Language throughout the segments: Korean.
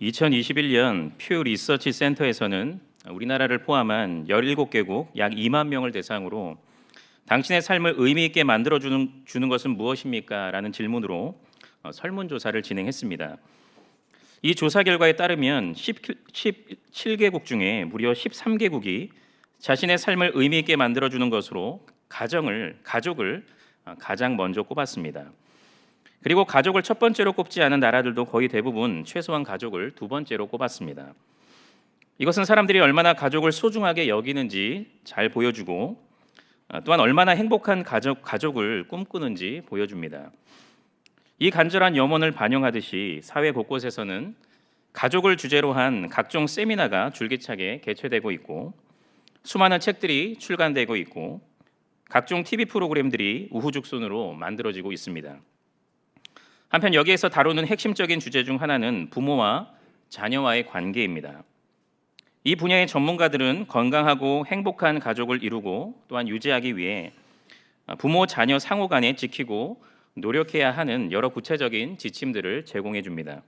2021년 퓨 리서치 센터에서는 우리나라를 포함한 17개국 약 2만 명을 대상으로 당신의 삶을 의미 있게 만들어주는 것은 무엇입니까? 라는 질문으로 설문조사를 진행했습니다. 이 조사 결과에 따르면 17개국 중에 무려 13개국이 자신의 삶을 의미 있게 만들어주는 것으로 가족을 가장 먼저 꼽았습니다. 그리고 가족을 첫 번째로 꼽지 않은 나라들도 거의 대부분 최소한 가족을 두 번째로 꼽았습니다. 이것은 사람들이 얼마나 가족을 소중하게 여기는지 잘 보여주고 또한 얼마나 행복한 가족을 꿈꾸는지 보여줍니다. 이 간절한 염원을 반영하듯이 사회 곳곳에서는 가족을 주제로 한 각종 세미나가 줄기차게 개최되고 있고 수많은 책들이 출간되고 있고 각종 TV 프로그램들이 우후죽순으로 만들어지고 있습니다. 한편 여기에서 다루는 핵심적인 주제 중 하나는 부모와 자녀와의 관계입니다. 이 분야의 전문가들은 건강하고 행복한 가족을 이루고 또한 유지하기 위해 부모, 자녀 상호 간에 지키고 노력해야 하는 여러 구체적인 지침들을 제공해 줍니다.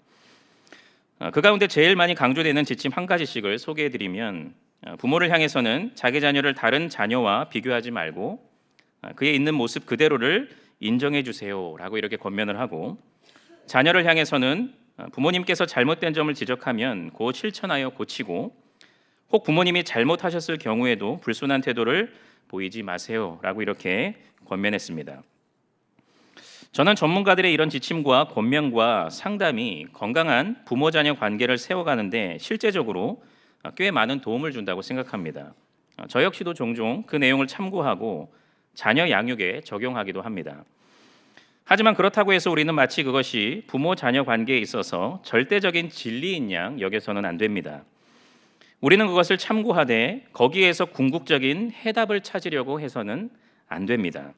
그 가운데 제일 많이 강조되는 지침 한 가지씩을 소개해 드리면 부모를 향해서는 자기 자녀를 다른 자녀와 비교하지 말고 그의 있는 모습 그대로를 인정해 주세요라고 이렇게 권면을 하고, 자녀를 향해서는 부모님께서 잘못된 점을 지적하면 곧 실천하여 고치고 혹 부모님이 잘못하셨을 경우에도 불순한 태도를 보이지 마세요라고 이렇게 권면했습니다. 저는 전문가들의 이런 지침과 권면과 상담이 건강한 부모-자녀 관계를 세워가는데 실제적으로 꽤 많은 도움을 준다고 생각합니다. 저 역시도 종종 그 내용을 참고하고 자녀 양육에 적용하기도 합니다. 하지만 그렇다고 해서 우리는 마치 그것이 부모-자녀 관계에 있어서 절대적인 진리인 양 여겨서는 안 됩니다. 우리는 그것을 참고하되 거기에서 궁극적인 해답을 찾으려고 해서는 안 됩니다.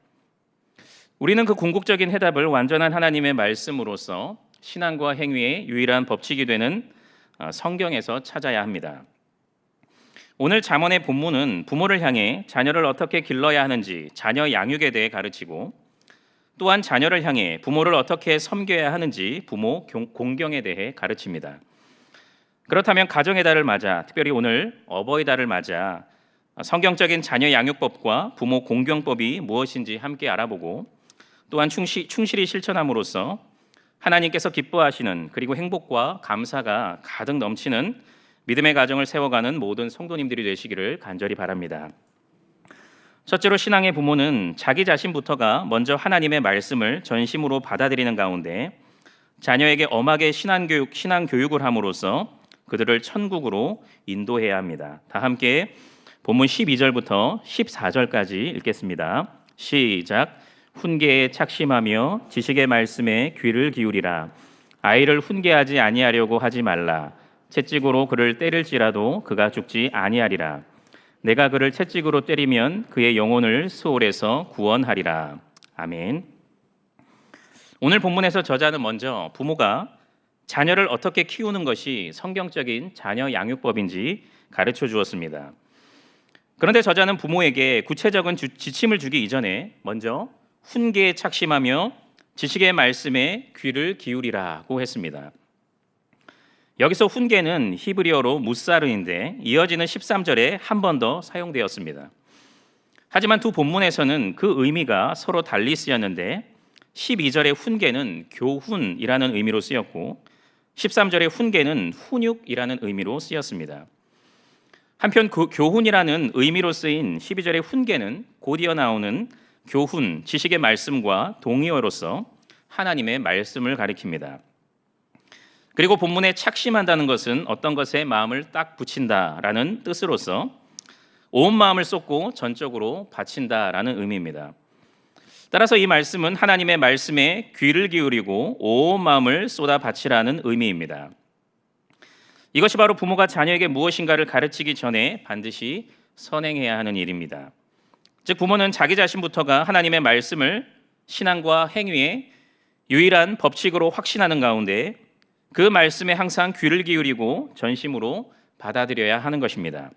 우리는 그 궁극적인 해답을 완전한 하나님의 말씀으로서 신앙과 행위의 유일한 법칙이 되는 성경에서 찾아야 합니다. 오늘 잠언의 본문은 부모를 향해 자녀를 어떻게 길러야 하는지 자녀 양육에 대해 가르치고 또한 자녀를 향해 부모를 어떻게 섬겨야 하는지 부모 공경에 대해 가르칩니다. 그렇다면 가정의 달을 맞아, 특별히 오늘 어버이 달을 맞아 성경적인 자녀 양육법과 부모 공경법이 무엇인지 함께 알아보고 또한 충실히 실천함으로써 하나님께서 기뻐하시는 그리고 행복과 감사가 가득 넘치는 믿음의 가정을 세워가는 모든 성도님들이 되시기를 간절히 바랍니다. 첫째로 신앙의 부모는 자기 자신부터가 먼저 하나님의 말씀을 전심으로 받아들이는 가운데 자녀에게 엄하게 신앙 교육을 함으로써 그들을 천국으로 인도해야 합니다. 다 함께 본문 12절부터 14절까지 읽겠습니다. 시작. 훈계에 착심하며 지식의 말씀에 귀를 기울이라. 아이를 훈계하지 아니하려고 하지 말라. 채찍으로 그를 때릴지라도 그가 죽지 아니하리라. 내가 그를 채찍으로 때리면 그의 영혼을 수월에서 구원하리라. 아멘. 오늘 본문에서 저자는 먼저 부모가 자녀를 어떻게 키우는 것이 성경적인 자녀 양육법인지 가르쳐 주었습니다. 그런데 저자는 부모에게 구체적인 지침을 주기 이전에 먼저 훈계에 착심하며 지식의 말씀에 귀를 기울이라고 했습니다. 여기서 훈계는 히브리어로 무사르인데 이어지는 13절에 한 번 더 사용되었습니다. 하지만 두 본문에서는 그 의미가 서로 달리 쓰였는데 12절의 훈계는 교훈이라는 의미로 쓰였고 13절의 훈계는 훈육이라는 의미로 쓰였습니다. 한편 그 교훈이라는 의미로 쓰인 12절의 훈계는 곧 이어 나오는 교훈, 지식의 말씀과 동의어로서 하나님의 말씀을 가리킵니다. 그리고 본문에 착심한다는 것은 어떤 것에 마음을 딱 붙인다라는 뜻으로서 온 마음을 쏟고 전적으로 바친다라는 의미입니다. 따라서 이 말씀은 하나님의 말씀에 귀를 기울이고 온 마음을 쏟아 바치라는 의미입니다. 이것이 바로 부모가 자녀에게 무엇인가를 가르치기 전에 반드시 선행해야 하는 일입니다. 즉 부모는 자기 자신부터가 하나님의 말씀을 신앙과 행위의 유일한 법칙으로 확신하는 가운데 그 말씀에 항상 귀를 기울이고 전심으로 받아들여야 하는 것입니다.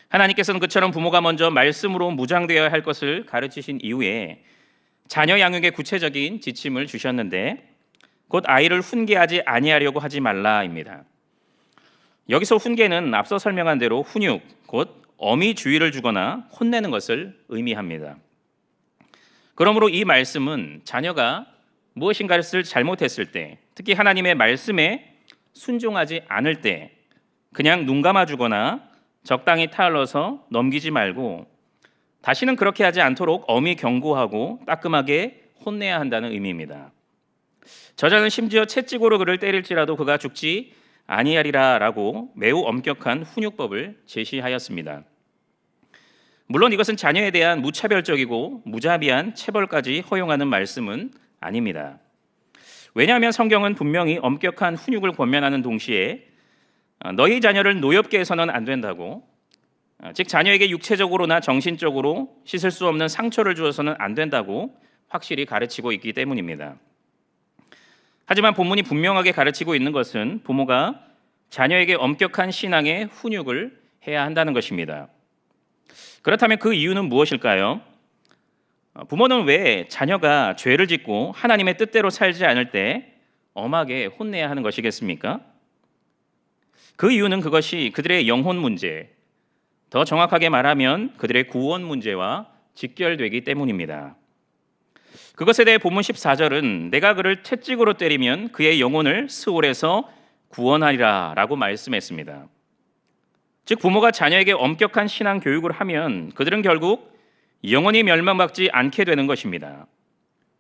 하나님께서는 그처럼 부모가 먼저 말씀으로 무장되어야 할 것을 가르치신 이후에 자녀 양육의 구체적인 지침을 주셨는데 곧 아이를 훈계하지 아니하려고 하지 말라입니다. 여기서 훈계는 앞서 설명한 대로 훈육, 곧 어미 주의를 주거나 혼내는 것을 의미합니다. 그러므로 이 말씀은 자녀가 무엇인가를 잘못했을 때, 특히 하나님의 말씀에 순종하지 않을 때 그냥 눈 감아주거나 적당히 타을러서 넘기지 말고 다시는 그렇게 하지 않도록 엄히 경고하고 따끔하게 혼내야 한다는 의미입니다. 저자는 심지어 채찍으로 그를 때릴지라도 그가 죽지 아니하리라 라고 매우 엄격한 훈육법을 제시하였습니다. 물론 이것은 자녀에 대한 무차별적이고 무자비한 체벌까지 허용하는 말씀은 아닙니다. 왜냐하면 성경은 분명히 엄격한 훈육을 권면하는 동시에 너희 자녀를 노엽게 해서는 안 된다고, 즉 자녀에게 육체적으로나 정신적으로 씻을 수 없는 상처를 주어서는 안 된다고 확실히 가르치고 있기 때문입니다. 하지만 본문이 분명하게 가르치고 있는 것은 부모가 자녀에게 엄격한 신앙의 훈육을 해야 한다는 것입니다. 그렇다면 그 이유는 무엇일까요? 부모는 왜 자녀가 죄를 짓고 하나님의 뜻대로 살지 않을 때 엄하게 혼내야 하는 것이겠습니까? 그 이유는 그것이 그들의 영혼 문제, 더 정확하게 말하면 그들의 구원 문제와 직결되기 때문입니다. 그것에 대해 본문 14절은 내가 그를 채찍으로 때리면 그의 영혼을 스올에서 구원하리라 라고 말씀했습니다. 즉 부모가 자녀에게 엄격한 신앙 교육을 하면 그들은 결국 영원히 멸망받지 않게 되는 것입니다.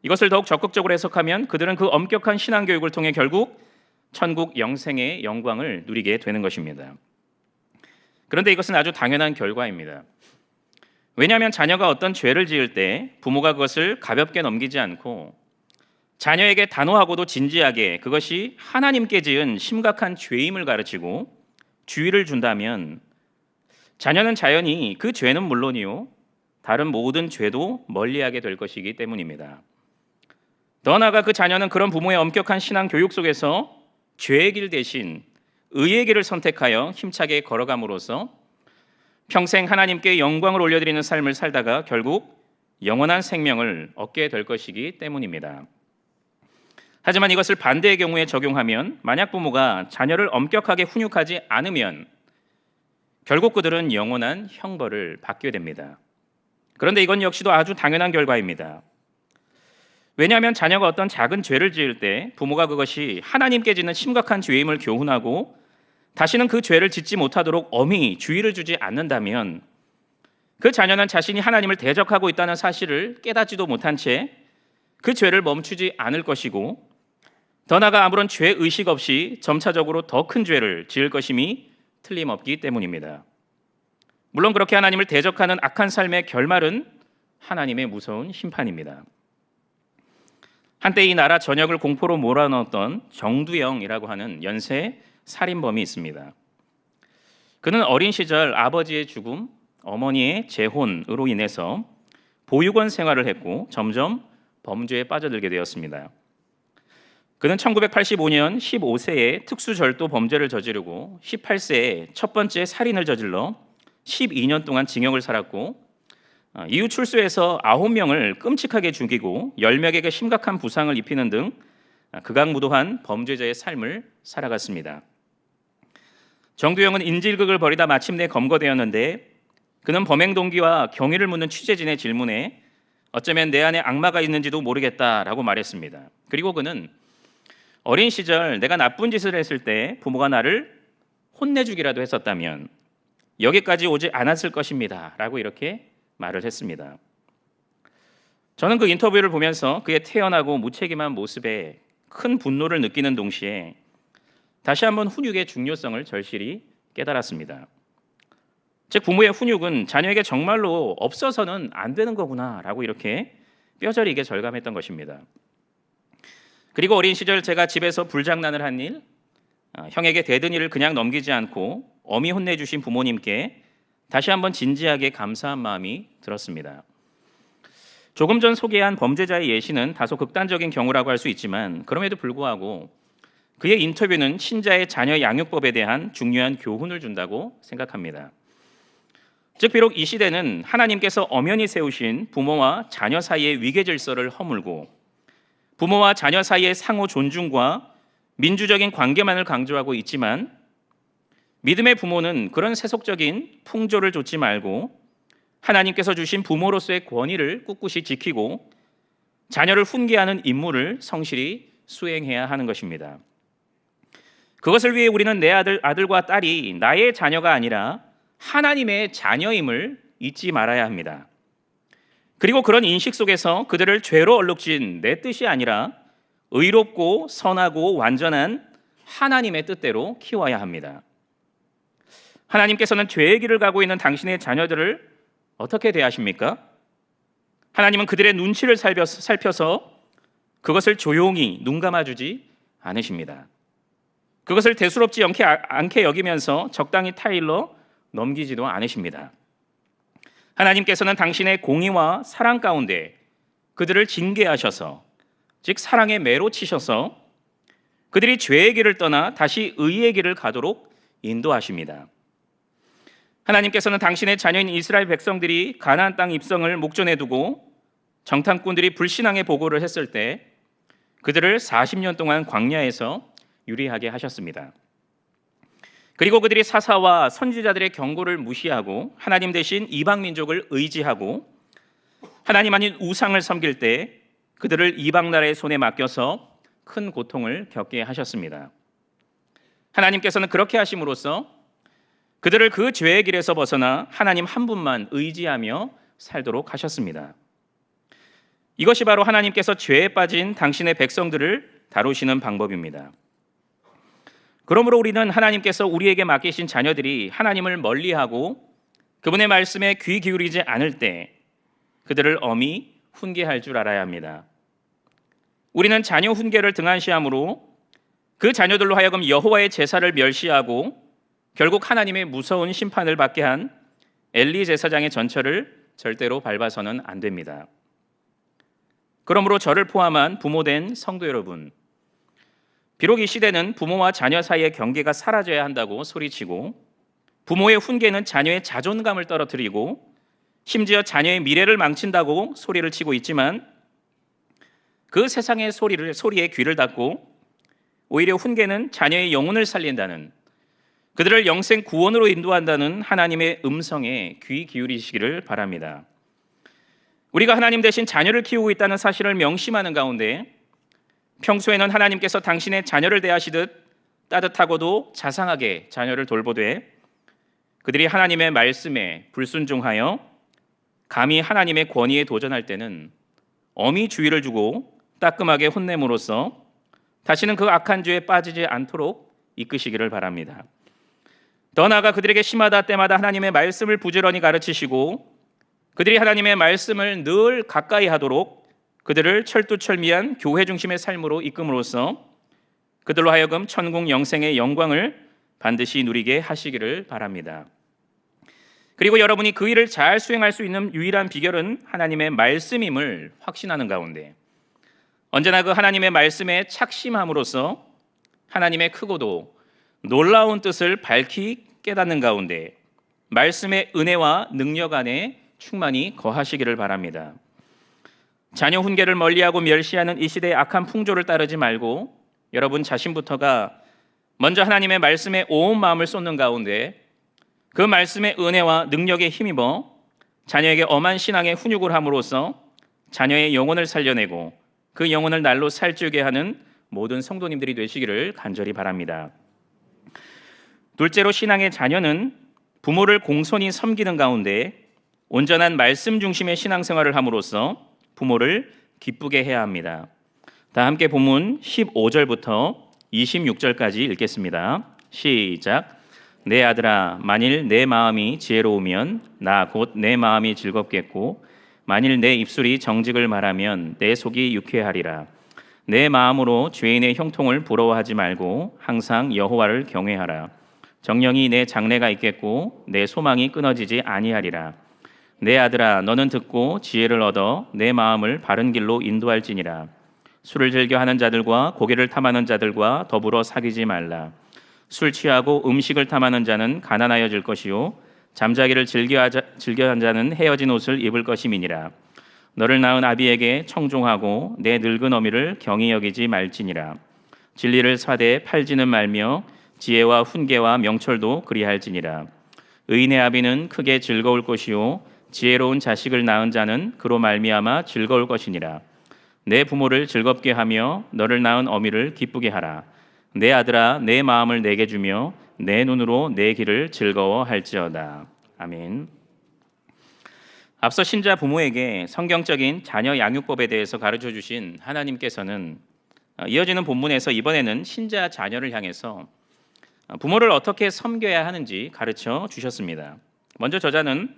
이것을 더욱 적극적으로 해석하면 그들은 그 엄격한 신앙 교육을 통해 결국 천국 영생의 영광을 누리게 되는 것입니다. 그런데 이것은 아주 당연한 결과입니다. 왜냐하면 자녀가 어떤 죄를 지을 때 부모가 그것을 가볍게 넘기지 않고 자녀에게 단호하고도 진지하게 그것이 하나님께 지은 심각한 죄임을 가르치고 주의를 준다면 자녀는 자연히 그 죄는 물론이요 다른 모든 죄도 멀리하게 될 것이기 때문입니다. 더 나아가 그 자녀는 그런 부모의 엄격한 신앙 교육 속에서 죄의 길 대신 의의 길을 선택하여 힘차게 걸어감으로써 평생 하나님께 영광을 올려드리는 삶을 살다가 결국 영원한 생명을 얻게 될 것이기 때문입니다. 하지만 이것을 반대의 경우에 적용하면 만약 부모가 자녀를 엄격하게 훈육하지 않으면 결국 그들은 영원한 형벌을 받게 됩니다. 그런데 이건 역시도 아주 당연한 결과입니다. 왜냐하면 자녀가 어떤 작은 죄를 지을 때 부모가 그것이 하나님께 지는 심각한 죄임을 교훈하고 다시는 그 죄를 짓지 못하도록 엄히 주의를 주지 않는다면 그 자녀는 자신이 하나님을 대적하고 있다는 사실을 깨닫지도 못한 채 그 죄를 멈추지 않을 것이고 더 나아가 아무런 죄의식 없이 점차적으로 더 큰 죄를 지을 것임이 틀림없기 때문입니다. 물론 그렇게 하나님을 대적하는 악한 삶의 결말은 하나님의 무서운 심판입니다. 한때 이 나라 전역을 공포로 몰아넣었던 정두영이라고 하는 연쇄 살인범이 있습니다. 그는 어린 시절 아버지의 죽음, 어머니의 재혼으로 인해서 보육원 생활을 했고 점점 범죄에 빠져들게 되었습니다. 그는 1985년 15세에 특수절도 범죄를 저지르고 18세에 첫 번째 살인을 저질러 12년 동안 징역을 살았고 이후 출소해서 9명을 끔찍하게 죽이고 10명에게 심각한 부상을 입히는 등 극악무도한 범죄자의 삶을 살아갔습니다. 정두영은 인질극을 벌이다 마침내 검거되었는데 그는 범행 동기와 경위를 묻는 취재진의 질문에 어쩌면 내 안에 악마가 있는지도 모르겠다라고 말했습니다. 그리고 그는 어린 시절 내가 나쁜 짓을 했을 때 부모가 나를 혼내주기라도 했었다면 여기까지 오지 않았을 것입니다 라고 이렇게 말을 했습니다. 저는 그 인터뷰를 보면서 그의 태연하고 무책임한 모습에 큰 분노를 느끼는 동시에 다시 한번 훈육의 중요성을 절실히 깨달았습니다. 즉 부모의 훈육은 자녀에게 정말로 없어서는 안 되는 거구나 라고 이렇게 뼈저리게 절감했던 것입니다. 그리고 어린 시절 제가 집에서 불장난을 한 일, 형에게 대든 일을 그냥 넘기지 않고 엄히 혼내주신 부모님께 다시 한번 진지하게 감사한 마음이 들었습니다. 조금 전 소개한 범죄자의 예시는 다소 극단적인 경우라고 할 수 있지만 그럼에도 불구하고 그의 인터뷰는 신자의 자녀 양육법에 대한 중요한 교훈을 준다고 생각합니다. 즉 비록 이 시대는 하나님께서 엄연히 세우신 부모와 자녀 사이의 위계 질서를 허물고 부모와 자녀 사이의 상호 존중과 민주적인 관계만을 강조하고 있지만 믿음의 부모는 그런 세속적인 풍조를 좇지 말고 하나님께서 주신 부모로서의 권위를 꿋꿋이 지키고 자녀를 훈계하는 임무를 성실히 수행해야 하는 것입니다. 그것을 위해 우리는 내 아들과 딸이 나의 자녀가 아니라 하나님의 자녀임을 잊지 말아야 합니다. 그리고 그런 인식 속에서 그들을 죄로 얼룩진 내 뜻이 아니라 의롭고 선하고 완전한 하나님의 뜻대로 키워야 합니다. 하나님께서는 죄의 길을 가고 있는 당신의 자녀들을 어떻게 대하십니까? 하나님은 그들의 눈치를 살펴서 그것을 조용히 눈 감아주지 않으십니다. 그것을 대수롭지 않게 여기면서 적당히 타일러 넘기지도 않으십니다. 하나님께서는 당신의 공의와 사랑 가운데 그들을 징계하셔서, 즉 사랑의 매로 치셔서 그들이 죄의 길을 떠나 다시 의의 길을 가도록 인도하십니다. 하나님께서는 당신의 자녀인 이스라엘 백성들이 가나안 땅 입성을 목전에 두고 정탐꾼들이 불신앙의 보고를 했을 때 그들을 40년 동안 광야에서 유리하게 하셨습니다. 그리고 그들이 사사와 선지자들의 경고를 무시하고 하나님 대신 이방 민족을 의지하고 하나님 아닌 우상을 섬길 때 그들을 이방 나라의 손에 맡겨서 큰 고통을 겪게 하셨습니다. 하나님께서는 그렇게 하심으로써 그들을 그 죄의 길에서 벗어나 하나님 한 분만 의지하며 살도록 하셨습니다. 이것이 바로 하나님께서 죄에 빠진 당신의 백성들을 다루시는 방법입니다. 그러므로 우리는 하나님께서 우리에게 맡기신 자녀들이 하나님을 멀리하고 그분의 말씀에 귀 기울이지 않을 때 그들을 엄히 훈계할 줄 알아야 합니다. 우리는 자녀 훈계를 등한시함으로 그 자녀들로 하여금 여호와의 제사를 멸시하고 결국 하나님의 무서운 심판을 받게 한 엘리 제사장의 전철을 절대로 밟아서는 안 됩니다. 그러므로 저를 포함한 부모된 성도 여러분, 비록 이 시대는 부모와 자녀 사이의 경계가 사라져야 한다고 소리치고 부모의 훈계는 자녀의 자존감을 떨어뜨리고 심지어 자녀의 미래를 망친다고 소리를 치고 있지만 그 세상의 소리에 귀를 닫고 오히려 훈계는 자녀의 영혼을 살린다는, 그들을 영생 구원으로 인도한다는 하나님의 음성에 귀 기울이시기를 바랍니다. 우리가 하나님 대신 자녀를 키우고 있다는 사실을 명심하는 가운데 평소에는 하나님께서 당신의 자녀를 대하시듯 따뜻하고도 자상하게 자녀를 돌보되 그들이 하나님의 말씀에 불순종하여 감히 하나님의 권위에 도전할 때는 엄히 주의를 주고 따끔하게 혼냄으로써 다시는 그 악한 죄에 빠지지 않도록 이끄시기를 바랍니다. 더 나아가 그들에게 시마다 때마다 하나님의 말씀을 부지런히 가르치시고 그들이 하나님의 말씀을 늘 가까이 하도록 그들을 철두철미한 교회 중심의 삶으로 이끌므로써 그들로 하여금 천국 영생의 영광을 반드시 누리게 하시기를 바랍니다. 그리고 여러분이 그 일을 잘 수행할 수 있는 유일한 비결은 하나님의 말씀임을 확신하는 가운데 언제나 그 하나님의 말씀에 착심함으로써 하나님의 크고도 놀라운 뜻을 밝히 깨닫는 가운데 말씀의 은혜와 능력 안에 충만히 거하시기를 바랍니다. 자녀 훈계를 멀리하고 멸시하는 이 시대의 악한 풍조를 따르지 말고 여러분 자신부터가 먼저 하나님의 말씀에 온 마음을 쏟는 가운데 그 말씀의 은혜와 능력에 힘입어 자녀에게 엄한 신앙의 훈육을 함으로써 자녀의 영혼을 살려내고 그 영혼을 날로 살찌우게 하는 모든 성도님들이 되시기를 간절히 바랍니다. 둘째로 신앙의 자녀는 부모를 공손히 섬기는 가운데 온전한 말씀 중심의 신앙생활을 함으로써 부모를 기쁘게 해야 합니다. 다 함께 본문 15절부터 26절까지 읽겠습니다. 시작. 내 아들아, 만일 내 마음이 지혜로우면 나 곧 내 마음이 즐겁겠고 만일 내 입술이 정직을 말하면 내 속이 유쾌하리라. 내 마음으로 죄인의 형통을 부러워하지 말고 항상 여호와를 경외하라. 정령이 내 장래가 있겠고 내 소망이 끊어지지 아니하리라. 내 아들아, 너는 듣고 지혜를 얻어 내 마음을 바른 길로 인도할지니라. 술을 즐겨 하는 자들과 고기를 탐하는 자들과 더불어 사귀지 말라. 술 취하고 음식을 탐하는 자는 가난하여질 것이요 잠자기를 즐겨한 자는 헤어진 옷을 입을 것임이니라. 너를 낳은 아비에게 청종하고 내 늙은 어미를 경히 여기지 말지니라. 진리를 사되 팔지는 말며 지혜와 훈계와 명철도 그리할지니라. 의인의 아비는 크게 즐거울 것이요 지혜로운 자식을 낳은 자는 그로 말미암아 즐거울 것이니라. 내 부모를 즐겁게 하며 너를 낳은 어미를 기쁘게 하라. 내 아들아 내 마음을 내게 주며 내 눈으로 내 길을 즐거워할지어다. 아멘. 앞서 신자 부모에게 성경적인 자녀 양육법에 대해서 가르쳐 주신 하나님께서는 이어지는 본문에서 이번에는 신자 자녀를 향해서 부모를 어떻게 섬겨야 하는지 가르쳐 주셨습니다. 먼저 저자는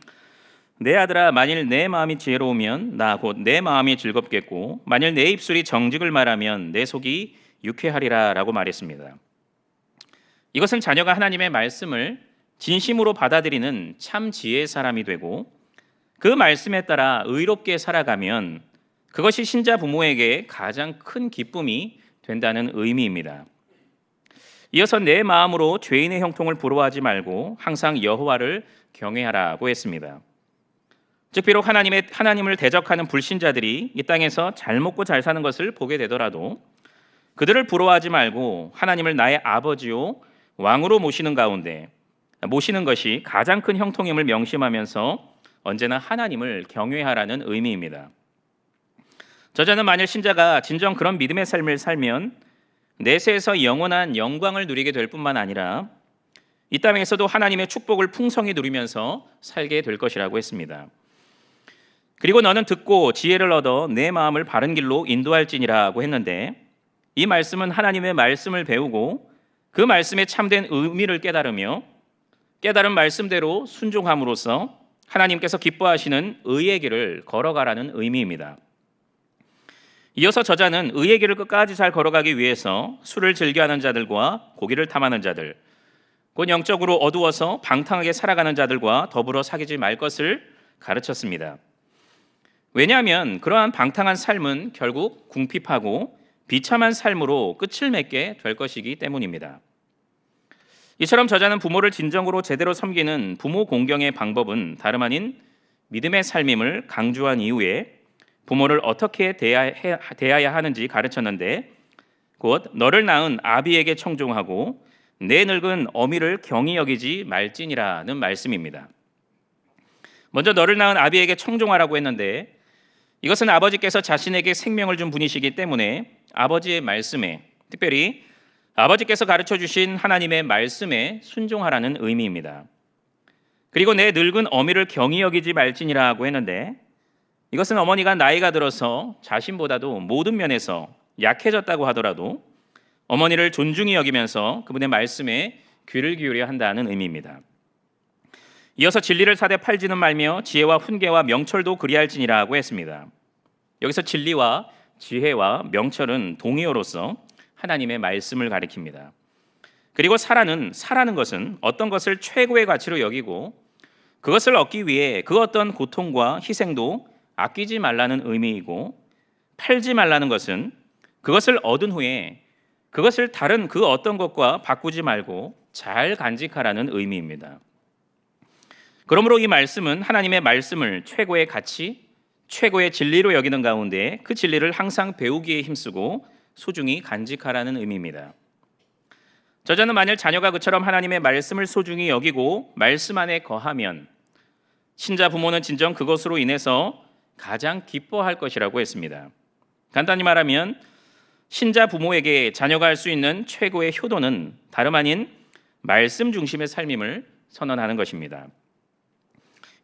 내 아들아 만일 내 마음이 지혜로우면 나 곧 내 마음이 즐겁겠고 만일 내 입술이 정직을 말하면 내 속이 유쾌하리라 라고 말했습니다. 이것은 자녀가 하나님의 말씀을 진심으로 받아들이는 참 지혜의 사람이 되고 그 말씀에 따라 의롭게 살아가면 그것이 신자 부모에게 가장 큰 기쁨이 된다는 의미입니다. 이어서 내 마음으로 죄인의 형통을 부러워하지 말고 항상 여호와를 경외하라고 했습니다. 즉 비록 하나님을 대적하는 불신자들이 이 땅에서 잘 먹고 잘 사는 것을 보게 되더라도 그들을 부러워하지 말고 하나님을 나의 아버지요 왕으로 모시는 가운데 모시는 것이 가장 큰 형통임을 명심하면서 언제나 하나님을 경외하라는 의미입니다. 저자는 만일 신자가 진정 그런 믿음의 삶을 살면 내세에서 영원한 영광을 누리게 될 뿐만 아니라 이 땅에서도 하나님의 축복을 풍성히 누리면서 살게 될 것이라고 했습니다. 그리고 너는 듣고 지혜를 얻어 내 마음을 바른 길로 인도할지니라고 했는데 이 말씀은 하나님의 말씀을 배우고 그 말씀의 참된 의미를 깨달으며 깨달은 말씀대로 순종함으로써 하나님께서 기뻐하시는 의의 길을 걸어가라는 의미입니다. 이어서 저자는 의의 길을 끝까지 잘 걸어가기 위해서 술을 즐겨하는 자들과 고기를 탐하는 자들, 곧 영적으로 어두워서 방탕하게 살아가는 자들과 더불어 사귀지 말 것을 가르쳤습니다. 왜냐하면 그러한 방탕한 삶은 결국 궁핍하고 비참한 삶으로 끝을 맺게 될 것이기 때문입니다. 이처럼 저자는 부모를 진정으로 제대로 섬기는 부모 공경의 방법은 다름 아닌 믿음의 삶임을 강조한 이후에 부모를 어떻게 대해야 하는지 가르쳤는데 곧 너를 낳은 아비에게 청종하고 내 늙은 어미를 경히 여기지 말지니라는 말씀입니다. 먼저 너를 낳은 아비에게 청종하라고 했는데 이것은 아버지께서 자신에게 생명을 준 분이시기 때문에 아버지의 말씀에 특별히 아버지께서 가르쳐 주신 하나님의 말씀에 순종하라는 의미입니다. 그리고 내 늙은 어미를 경히 여기지 말지니라고 했는데 이것은 어머니가 나이가 들어서 자신보다도 모든 면에서 약해졌다고 하더라도 어머니를 존중히 여기면서 그분의 말씀에 귀를 기울여야 한다는 의미입니다. 이어서 진리를 사되 팔지는 말며 지혜와 훈계와 명철도 그리할지니라고 했습니다. 여기서 진리와 지혜와 명철은 동의어로서 하나님의 말씀을 가리킵니다. 그리고 사라는 것은 어떤 것을 최고의 가치로 여기고 그것을 얻기 위해 그 어떤 고통과 희생도 아끼지 말라는 의미이고 팔지 말라는 것은 그것을 얻은 후에 그것을 다른 그 어떤 것과 바꾸지 말고 잘 간직하라는 의미입니다. 그러므로 이 말씀은 하나님의 말씀을 최고의 가치, 최고의 진리로 여기는 가운데 그 진리를 항상 배우기에 힘쓰고 소중히 간직하라는 의미입니다. 저자는 만일 자녀가 그처럼 하나님의 말씀을 소중히 여기고 말씀 안에 거하면 신자 부모는 진정 그것으로 인해서 가장 기뻐할 것이라고 했습니다. 간단히 말하면 신자 부모에게 자녀가 할 수 있는 최고의 효도는 다름 아닌 말씀 중심의 삶임을 선언하는 것입니다.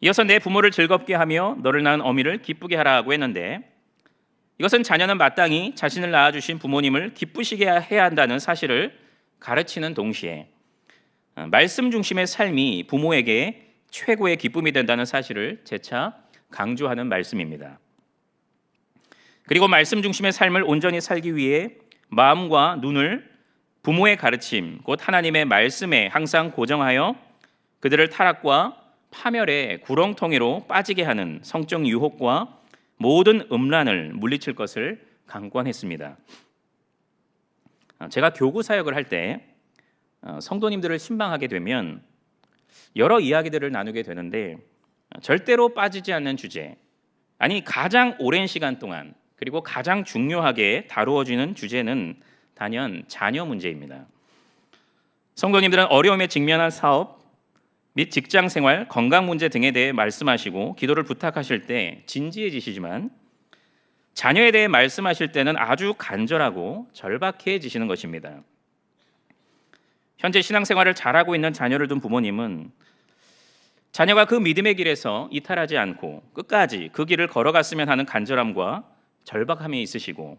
이어서 내 부모를 즐겁게 하며 너를 낳은 어미를 기쁘게 하라고 했는데 이것은 자녀는 마땅히 자신을 낳아주신 부모님을 기쁘시게 해야 한다는 사실을 가르치는 동시에 말씀 중심의 삶이 부모에게 최고의 기쁨이 된다는 사실을 재차 강조하는 말씀입니다. 그리고 말씀 중심의 삶을 온전히 살기 위해 마음과 눈을 부모의 가르침, 곧 하나님의 말씀에 항상 고정하여 그들을 타락과 파멸의 구렁텅이로 빠지게 하는 성적 유혹과 모든 음란을 물리칠 것을 강권했습니다. 제가 교구 사역을 할 때 성도님들을 신방하게 되면 여러 이야기들을 나누게 되는데 절대로 빠지지 않는 주제, 아니, 가장 오랜 시간 동안 그리고 가장 중요하게 다루어지는 주제는 단연 자녀 문제입니다. 성도님들은 어려움에 직면한 사업 및 직장 생활, 건강 문제 등에 대해 말씀하시고 기도를 부탁하실 때 진지해지시지만 자녀에 대해 말씀하실 때는 아주 간절하고 절박해지시는 것입니다. 현재 신앙생활을 잘하고 있는 자녀를 둔 부모님은 자녀가 그 믿음의 길에서 이탈하지 않고 끝까지 그 길을 걸어갔으면 하는 간절함과 절박함이 있으시고,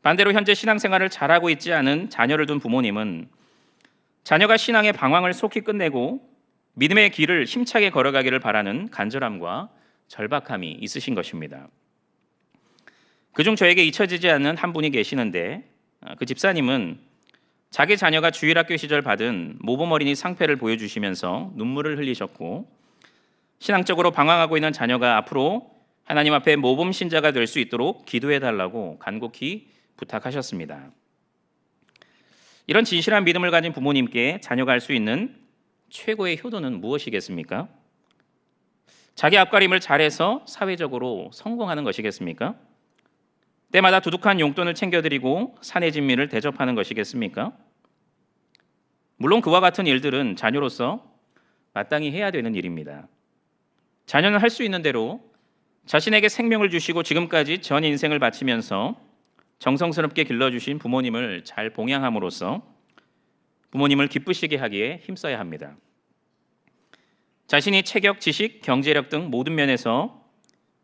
반대로 현재 신앙생활을 잘하고 있지 않은 자녀를 둔 부모님은 자녀가 신앙의 방황을 속히 끝내고 믿음의 길을 힘차게 걸어가기를 바라는 간절함과 절박함이 있으신 것입니다. 그중 저에게 잊혀지지 않는 한 분이 계시는데, 그 집사님은 자기 자녀가 주일학교 시절 받은 모범 어린이 상패를 보여주시면서 눈물을 흘리셨고, 신앙적으로 방황하고 있는 자녀가 앞으로 하나님 앞에 모범 신자가 될 수 있도록 기도해 달라고 간곡히 부탁하셨습니다. 이런 진실한 믿음을 가진 부모님께 자녀가 할 수 있는 최고의 효도는 무엇이겠습니까? 자기 앞가림을 잘해서 사회적으로 성공하는 것이겠습니까? 때마다 두둑한 용돈을 챙겨드리고 사내 진미를 대접하는 것이겠습니까? 물론 그와 같은 일들은 자녀로서 마땅히 해야 되는 일입니다. 자녀는 할 수 있는 대로 자신에게 생명을 주시고 지금까지 전 인생을 바치면서 정성스럽게 길러주신 부모님을 잘 봉양함으로써 부모님을 기쁘시게 하기에 힘써야 합니다. 자신이 체격, 지식, 경제력 등 모든 면에서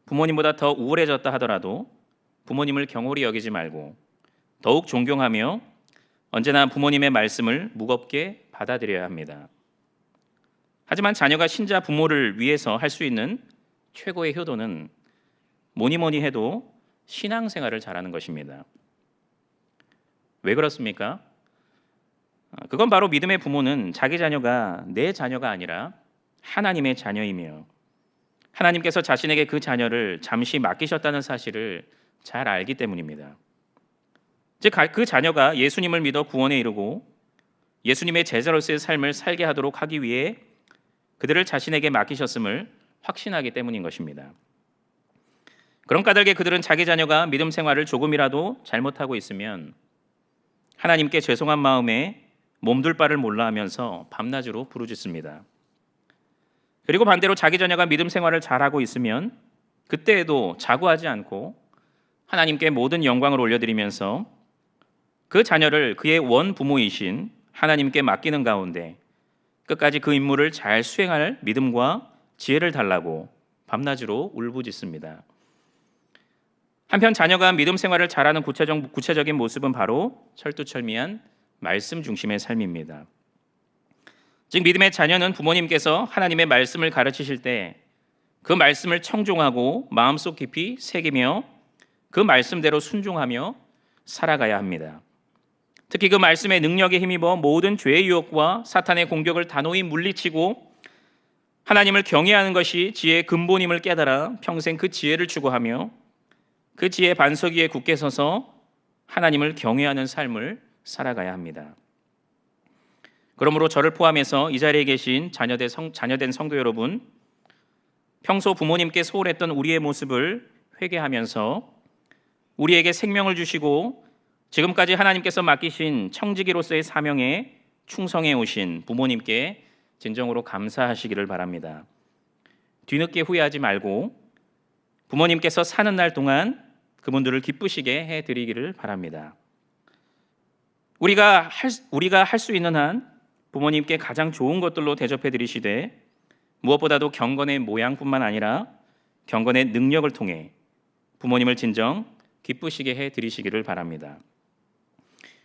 부모님보다 더 우월해졌다 하더라도 부모님을 경홀히 여기지 말고 더욱 존경하며 언제나 부모님의 말씀을 무겁게 받아들여야 합니다. 하지만 자녀가 신자 부모를 위해서 할 수 있는 최고의 효도는 뭐니 해도 신앙생활을 잘하는 것입니다. 왜 그렇습니까? 그건 바로 믿음의 부모는 자기 자녀가 내 자녀가 아니라 하나님의 자녀이며 하나님께서 자신에게 그 자녀를 잠시 맡기셨다는 사실을 잘 알기 때문입니다. 즉, 그 자녀가 예수님을 믿어 구원에 이르고 예수님의 제자로서의 삶을 살게 하도록 하기 위해 그들을 자신에게 맡기셨음을 확신하기 때문인 것입니다. 그런 까닭에 그들은 자기 자녀가 믿음 생활을 조금이라도 잘못하고 있으면 하나님께 죄송한 마음에 몸둘 바를 몰라 하면서 밤낮으로 부르짖습니다. 그리고 반대로 자기 자녀가 믿음 생활을 잘하고 있으면 그때에도 자고하지 않고 하나님께 모든 영광을 올려드리면서 그 자녀를 그의 원부모이신 하나님께 맡기는 가운데 끝까지 그 임무를 잘 수행할 믿음과 지혜를 달라고 밤낮으로 울부짖습니다. 한편 자녀가 믿음 생활을 잘하는 구체적인 모습은 바로 철두철미한 말씀 중심의 삶입니다. 즉, 믿음의 자녀는 부모님께서 하나님의 말씀을 가르치실 때 그 말씀을 청종하고 마음속 깊이 새기며 그 말씀대로 순종하며 살아가야 합니다. 특히 그 말씀의 능력에 힘입어 모든 죄의 유혹과 사탄의 공격을 단호히 물리치고 하나님을 경외하는 것이 지혜의 근본임을 깨달아 평생 그 지혜를 추구하며 그 지혜의 반석 위에 굳게 서서 하나님을 경외하는 삶을 살아가야 합니다. 그러므로 저를 포함해서 이 자리에 계신 자녀된 성도 여러분, 평소 부모님께 소홀했던 우리의 모습을 회개하면서 우리에게 생명을 주시고 지금까지 하나님께서 맡기신 청지기로서의 사명에 충성해 오신 부모님께 진정으로 감사하시기를 바랍니다. 뒤늦게 후회하지 말고 부모님께서 사는 날 동안 그분들을 기쁘시게 해드리기를 바랍니다. 우리가 할 수 있는 한 부모님께 가장 좋은 것들로 대접해 드리시되 무엇보다도 경건의 모양뿐만 아니라 경건의 능력을 통해 부모님을 진정 기쁘시게 해드리시기를 바랍니다.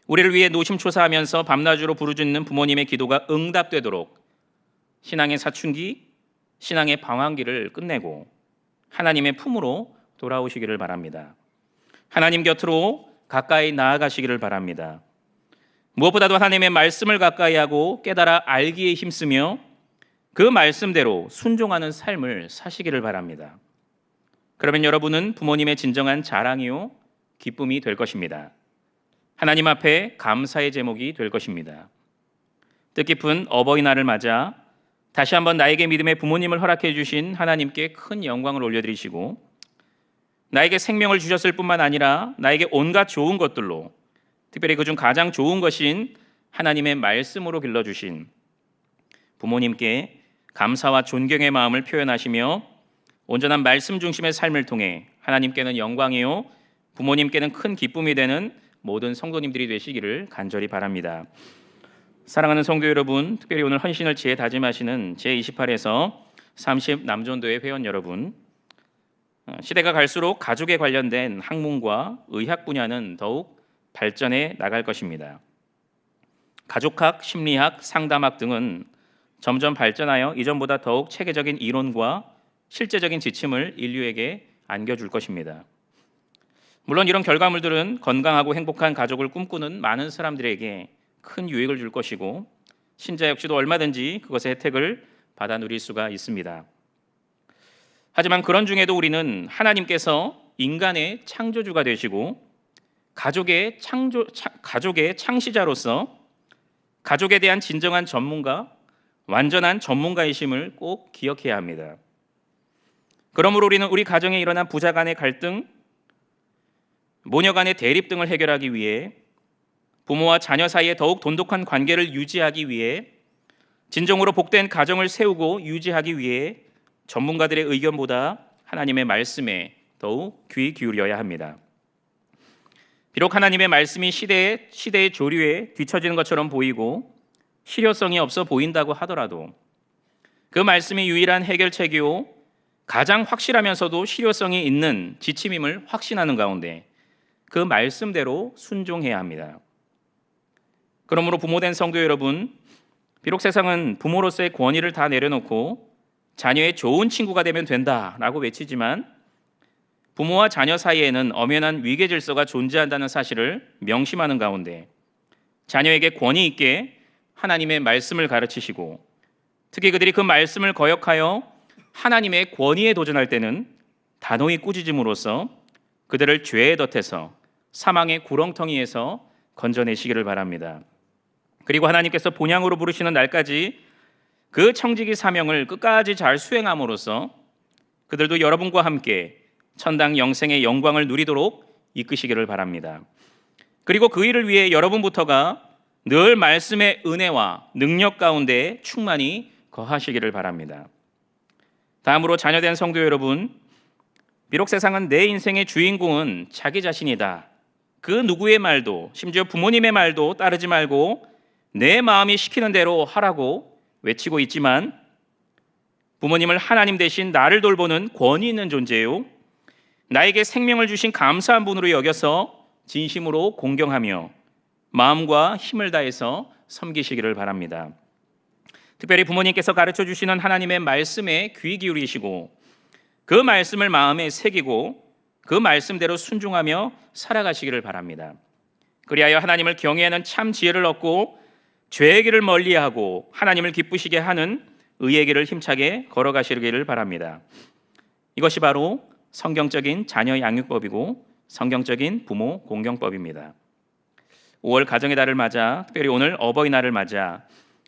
우리를 위해 노심초사하면서 밤낮으로 부르짖는 부모님의 기도가 응답되도록 신앙의 사춘기, 신앙의 방황기를 끝내고 하나님의 품으로 돌아오시기를 바랍니다. 하나님 곁으로 가까이 나아가시기를 바랍니다. 무엇보다도 하나님의 말씀을 가까이 하고 깨달아 알기에 힘쓰며 그 말씀대로 순종하는 삶을 사시기를 바랍니다. 그러면 여러분은 부모님의 진정한 자랑이요 기쁨이 될 것입니다. 하나님 앞에 감사의 제목이 될 것입니다. 뜻깊은 어버이날을 맞아 다시 한번 나에게 믿음의 부모님을 허락해 주신 하나님께 큰 영광을 올려드리시고 나에게 생명을 주셨을 뿐만 아니라 나에게 온갖 좋은 것들로, 특별히 그중 가장 좋은 것인 하나님의 말씀으로 길러주신 부모님께 감사와 존경의 마음을 표현하시며 온전한 말씀 중심의 삶을 통해 하나님께는 영광이요 부모님께는 큰 기쁨이 되는 모든 성도님들이 되시기를 간절히 바랍니다. 사랑하는 성도 여러분, 특별히 오늘 헌신을 지혜 다짐하시는 제28에서 30 남존도의 회원 여러분, 시대가 갈수록 가족에 관련된 학문과 의학 분야는 더욱 발전해 나갈 것입니다. 가족학, 심리학, 상담학 등은 점점 발전하여 이전보다 더욱 체계적인 이론과 실제적인 지침을 인류에게 안겨줄 것입니다. 물론 이런 결과물들은 건강하고 행복한 가족을 꿈꾸는 많은 사람들에게 큰 유익을 줄 것이고 신자 역시도 얼마든지 그것의 혜택을 받아 누릴 수가 있습니다. 하지만 그런 중에도 우리는 하나님께서 인간의 창조주가 되시고 가족의 창시자로서 가족에 대한 진정한 전문가, 완전한 전문가이심을 꼭 기억해야 합니다. 그러므로 우리는 우리 가정에 일어난 부자 간의 갈등, 모녀 간의 대립 등을 해결하기 위해 부모와 자녀 사이에 더욱 돈독한 관계를 유지하기 위해 진정으로 복된 가정을 세우고 유지하기 위해 전문가들의 의견보다 하나님의 말씀에 더욱 귀 기울여야 합니다. 비록 하나님의 말씀이 시대의 조류에 뒤처지는 것처럼 보이고 실효성이 없어 보인다고 하더라도 그 말씀이 유일한 해결책이요 가장 확실하면서도 실효성이 있는 지침임을 확신하는 가운데 그 말씀대로 순종해야 합니다. 그러므로 부모된 성도 여러분, 비록 세상은 부모로서의 권위를 다 내려놓고 자녀의 좋은 친구가 되면 된다라고 외치지만 부모와 자녀 사이에는 엄연한 위계 질서가 존재한다는 사실을 명심하는 가운데 자녀에게 권위 있게 하나님의 말씀을 가르치시고 특히 그들이 그 말씀을 거역하여 하나님의 권위에 도전할 때는 단호히 꾸짖음으로써 그들을 죄의 덫에서 사망의 구렁텅이에서 건져내시기를 바랍니다. 그리고 하나님께서 본향으로 부르시는 날까지 그 청지기 사명을 끝까지 잘 수행함으로써 그들도 여러분과 함께 천당 영생의 영광을 누리도록 이끄시기를 바랍니다. 그리고 그 일을 위해 여러분부터가 늘 말씀의 은혜와 능력 가운데 충만히 거하시기를 바랍니다. 다음으로 자녀된 성도 여러분, 비록 세상은 내 인생의 주인공은 자기 자신이다. 그 누구의 말도, 심지어 부모님의 말도 따르지 말고 내 마음이 시키는 대로 하라고 외치고 있지만 부모님을 하나님 대신 나를 돌보는 권위 있는 존재요 나에게 생명을 주신 감사한 분으로 여겨서 진심으로 공경하며 마음과 힘을 다해서 섬기시기를 바랍니다. 특별히 부모님께서 가르쳐 주시는 하나님의 말씀에 귀 기울이시고 그 말씀을 마음에 새기고 그 말씀대로 순종하며 살아가시기를 바랍니다. 그리하여 하나님을 경외하는 참 지혜를 얻고 죄의 길을 멀리하고 하나님을 기쁘시게 하는 의의 길을 힘차게 걸어가시기를 바랍니다. 이것이 바로 성경적인 자녀 양육법이고 성경적인 부모 공경법입니다. 5월 가정의 달을 맞아 특별히 오늘 어버이날을 맞아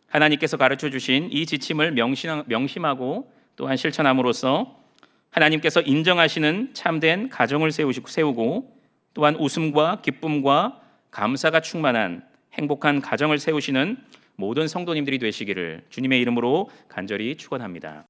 하나님께서 가르쳐 주신 이 지침을 명심하고 또한 실천함으로써 하나님께서 인정하시는 참된 가정을 세우고 또한 웃음과 기쁨과 감사가 충만한 행복한 가정을 세우시는 모든 성도님들이 되시기를 주님의 이름으로 간절히 축원합니다.